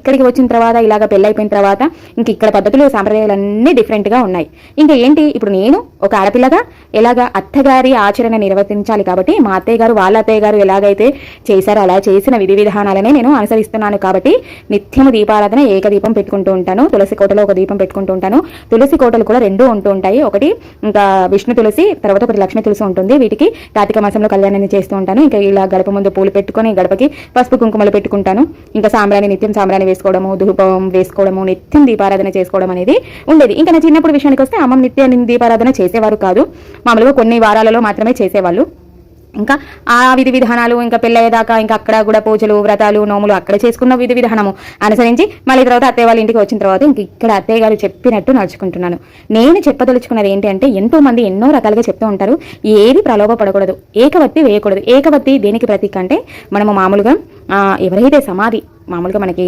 ఇక్కడికి వచ్చిన తర్వాత ఇలాగ పెళ్ళైపోయిన తర్వాత ఇంక ఇక్కడ పద్ధతులు సాంప్రదాయాలన్నీ డిఫరెంట్గా ఉన్నాయి. ఇంకా ఏంటి, ఇప్పుడు నేను ఒక ఆడపిల్లగా ఎలాగ అత్తగారి ఆచరణ నిర్వర్తించాలి కాబట్టి మా అత్తయ్య గారు వాళ్ళ అత్తయ్య గారు ఎలాగైతే చేశారో అలా చేసిన విధి విధానాలనే నేను అనుసరిస్తున్నాను. కాబట్టి నిత్యము దీపారాధన ఏకదీపం పెట్టుకుంటూ ఉంటాను. తులసి కోటలో ఒక దీపం పెట్టుకుంటూ ఉంటాను. తులసి కోటలు కూడా 2 ఉంటూ ఉంటాయి. ఒకటి ఇంకా విష్ణు తులసి, తర్వాత ఒకటి లక్ష్మీ తులసి ఉంటుంది. వీటికి కార్తీక మాసంలో కళ్యాణాన్ని చేస్తూ ఉంటాను. ఇంకా ఇలా గడప ముందు పూలు పెట్టుకొని గడపకి పసుపు కుంకుమలు పెట్టుకుంటాను. ఇంకా సాంబ్రాణి, నిత్యం సాంబ్రాణి వేసుకోవడము, ధూపం వేసుకోవడము, నిత్యం దీపారాధన చేసుకోవడం అనేది ఉండేది. ఇంకా నా చిన్నప్పుడు విషయానికి వస్తే అమ్మ నిత్య దీపారాధన చేసేవారు కాదు, మామూలుగా కొన్ని వారాలలో మాత్రమే చేసేవాళ్ళు. ఇంకా ఆ విధి విధానాలు ఇంకా పెళ్ళయ్యేదాకా ఇంకా అక్కడ కూడా పూజలు, వ్రతాలు, నోములు అక్కడ చేసుకున్న విధి విధానము అనుసరించి మళ్ళీ తర్వాత అత్తయ్య వాళ్ళ ఇంటికి వచ్చిన తర్వాత ఇంక ఇక్కడ అత్తయ్య గారు చెప్పినట్టు నడుచుకుంటున్నాను. నేను చెప్పదలుచుకున్నది ఏంటి అంటే, ఎంతో మంది ఎన్నో రకాలుగా చెప్తూ ఉంటారు, ఏది ప్రలోభపడకూడదు, ఏకవత్తి వేయకూడదు. ఏకవత్తి దేనికి ప్రతీక అంటే, మనము మామూలుగా ఎవరైతే సమాధి మామూలుగా మనకి